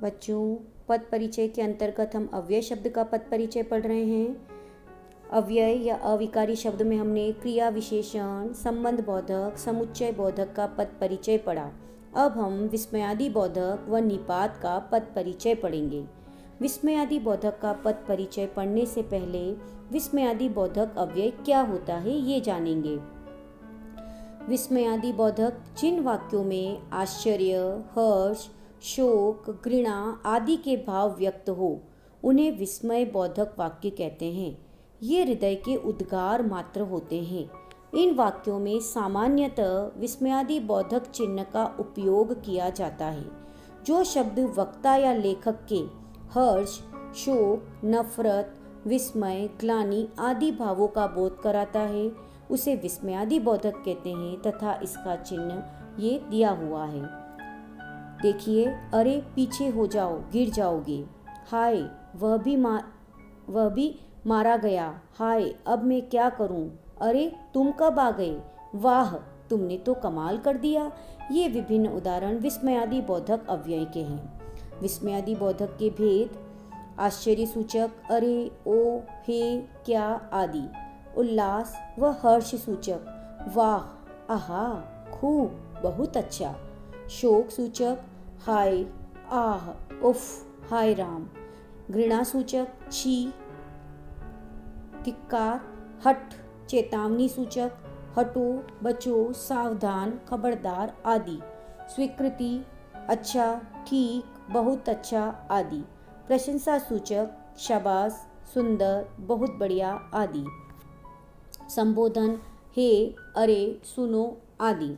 बच्चों, पद परिचय के अंतर्गत हम अव्यय शब्द का पद परिचय पढ़ रहे हैं। अव्यय या अविकारी शब्द में हमने क्रिया विशेषण, संबंध बोधक, समुच्चय बोधक का पद परिचय पढ़ा। अब हम विस्मयादि बोधक व निपात का पद परिचय पढ़ेंगे। विस्मयादि बोधक का पद परिचय पढ़ने से पहले विस्मयादि बोधक अव्यय क्या होता है ये जानेंगे। विस्मयादि बोधक जिन वाक्यों में आश्चर्य, हर्ष, शोक, घृणा आदि के भाव व्यक्त हो उन्हें विस्मय बोधक वाक्य कहते हैं। ये हृदय के उद्गार मात्र होते हैं। इन वाक्यों में सामान्यतः विस्मयादि बोधक चिन्ह का उपयोग किया जाता है। जो शब्द वक्ता या लेखक के हर्ष, शोक, नफरत, विस्मय, ग्लानि आदि भावों का बोध कराता है उसे विस्मयादि बोधक कहते हैं तथा इसका चिन्ह ये दिया हुआ है। देखिए, अरे पीछे हो जाओ, गिर जाओगे। हाय, वह भी मारा गया। हाय, अब मैं क्या करूं? अरे तुम कब आ गए? वाह, तुमने तो कमाल कर दिया। ये विभिन्न उदाहरण विस्मयादि बोधक अव्यय के हैं। विस्मयादि बोधक के भेद: आश्चर्य सूचक अरे, ओ, हे, क्या आदि। उल्लास व हर्ष सूचक वाह, आहा, खूब, बहुत अच्छा। शोक सूचक हाय, आह, उफ, हाय राम। घृणा सूचक छी, धिक्कार, हट। चेतावनी सूचक हटो, बचो, सावधान, खबरदार आदि। स्वीकृति अच्छा, ठीक, बहुत अच्छा आदि। प्रशंसा सूचक शाबाश, सुंदर, बहुत बढ़िया आदि। संबोधन हे, अरे, सुनो आदि।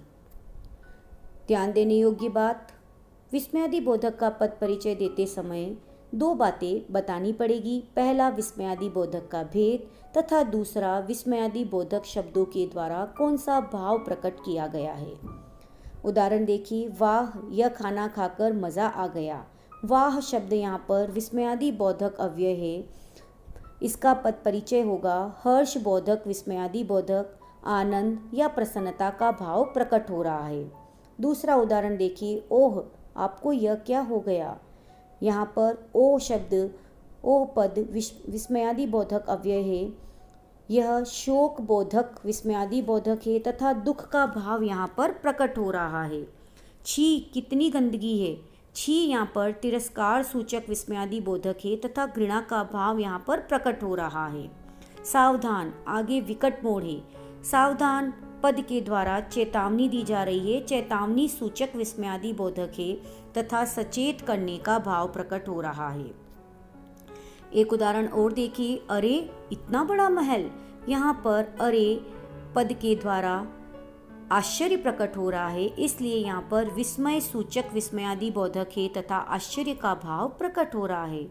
ध्यान देने योग्य बात: विस्मयादि बोधक का पद परिचय देते समय दो बातें बतानी पड़ेगी। पहला, विस्मयादि बोधक का भेद तथा दूसरा, विस्मयादि बोधक शब्दों के द्वारा कौन सा भाव प्रकट किया गया है। उदाहरण देखिए, वाह, यह खाना खाकर मज़ा आ गया। वाह शब्द यहाँ पर विस्मयादि बोधक अव्यय है। इसका पद परिचय होगा हर्ष बोधक विस्मयादि बोधक, आनंद या प्रसन्नता का भाव प्रकट हो रहा है। दूसरा उदाहरण देखिए, ओह, आपको यह क्या हो गया। यहाँ पर ओ शब्द, ओ पद विस्मयादि बोधक अव्यय है। यह शोक बोधक विस्मयादि बोधक है तथा दुख का भाव यहाँ पर प्रकट हो रहा है। छी, कितनी गंदगी है। छी यहाँ पर तिरस्कार सूचक विस्मयादि बोधक है तथा घृणा का भाव यहाँ पर प्रकट हो रहा है। सावधान, आगे विकट मोड़ है। सावधान पद के द्वारा चेतावनी दी जा रही है। चेतावनी सूचक विस्मयादि बोधक है तथा सचेत करने का भाव प्रकट हो रहा है। एक उदाहरण और देखिए, अरे इतना बड़ा महल। यहाँ पर अरे पद के द्वारा आश्चर्य प्रकट हो रहा है, इसलिए यहाँ पर विस्मय सूचक विस्मयादि बोधक है तथा आश्चर्य का भाव प्रकट हो रहा है।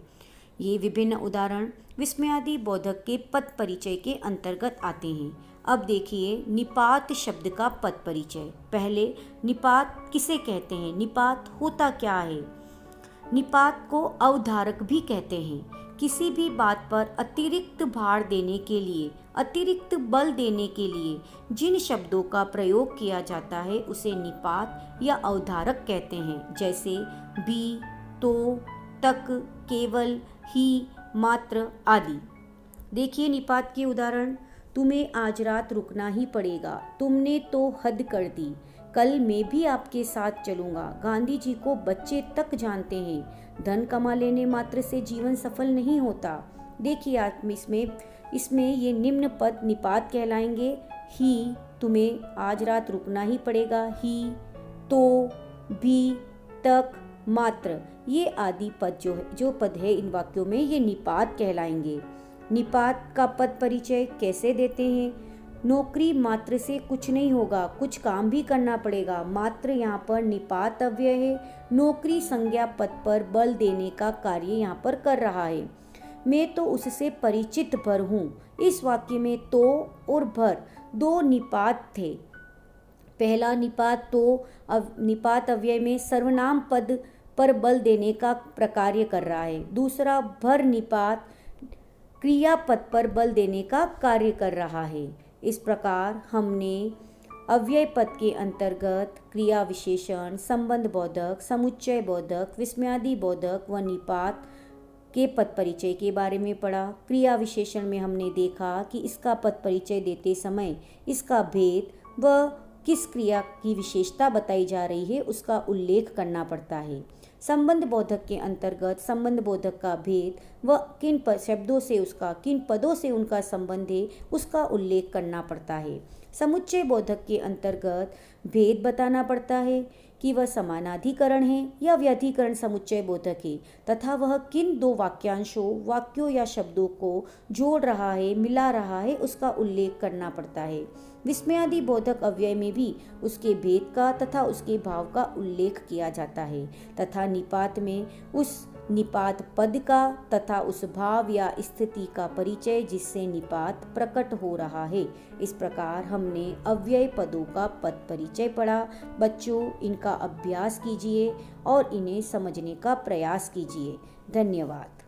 ये विभिन्न उदाहरण विस्मयादि बोधक के पद परिचय के अंतर्गत आते हैं। अब देखिए निपात शब्द का पद परिचय। पहले, निपात किसे कहते हैं, निपात होता क्या है। निपात को अवधारक भी कहते हैं। किसी भी बात पर अतिरिक्त भार देने के लिए, अतिरिक्त बल देने के लिए जिन शब्दों का प्रयोग किया जाता है उसे निपात या अवधारक कहते हैं। जैसे भी, तो, तक, केवल, ही, मात्र आदि। देखिए निपात के उदाहरण: तुम्हें आज रात रुकना ही पड़ेगा। तुमने तो हद कर दी। कल मैं भी आपके साथ चलूँगा। गांधी जी को बच्चे तक जानते हैं। धन कमा लेने मात्र से जीवन सफल नहीं होता। देखिए आप इसमें ये निम्न पद निपात कहलाएंगे। ही, तुम्हें आज रात रुकना ही पड़ेगा। ही, तो, भी, तक, मात्र, ये आदि पद जो पद है इन वाक्यों में ये निपात कहलाएंगे। निपात का पद परिचय कैसे देते हैं? नौकरी मात्र से कुछ नहीं होगा, कुछ काम भी करना पड़ेगा। मात्र यहाँ पर निपात अव्यय है। नौकरी संज्ञा पद पर बल देने का कार्य यहाँ पर कर रहा है। मैं तो उससे परिचित भर हूँ। इस वाक्य में तो और भर दो निपात थे। पहला निपात तो निपात अव्यय में सर्वनाम पद पर बल देने का प्रकार्य कर रहा है। दूसरा भर निपात क्रियापद पर बल देने का कार्य कर रहा है। इस प्रकार हमने अव्यय पद के अंतर्गत क्रिया विशेषण, संबंध बोधक, समुच्चय बोधक, विस्मयादि बोधक व निपात के पद परिचय के बारे में पढ़ा। क्रिया विशेषण में हमने देखा कि इसका पद परिचय देते समय इसका भेद व किस क्रिया की विशेषता बताई जा रही है उसका उल्लेख करना पड़ता है। संबंध बोधक के अंतर्गत संबंध बोधक का भेद व किन शब्दों से उसका, किन पदों से उनका संबंध है उसका उल्लेख करना पड़ता है। समुच्चय बोधक के अंतर्गत भेद बताना पड़ता है कि वह समानाधिकरण है या व्यधिकरण समुच्चय बोधक है तथा वह किन दो वाक्यांशों, वाक्यों या शब्दों को जोड़ रहा है, मिला रहा है उसका उल्लेख करना पड़ता है। विस्मयादि बोधक अव्यय में भी उसके भेद का तथा उसके भाव का उल्लेख किया जाता है तथा निपात में उस निपात पद का तथा उस भाव या स्थिति का परिचय जिससे निपात प्रकट हो रहा है। इस प्रकार हमने अव्यय पदों का पद परिचय पढ़ा। बच्चों, इनका अभ्यास कीजिए और इन्हें समझने का प्रयास कीजिए। धन्यवाद।